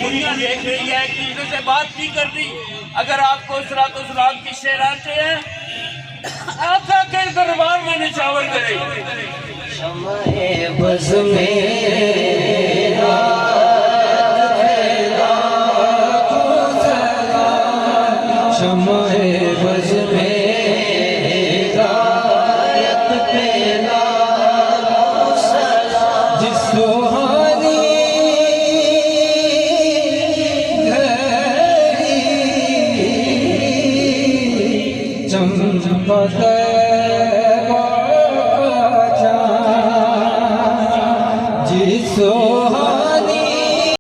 दुनिया देख रही है, एक दूसरे से बात नहीं कर रही। अगर आपको सलाम की शेर आते हैं, आका के दरबार में निछावर करे। शम्ए बज़ मेरा शम्ए बज़ मेरा जिस सुहानी घड़ी चमकता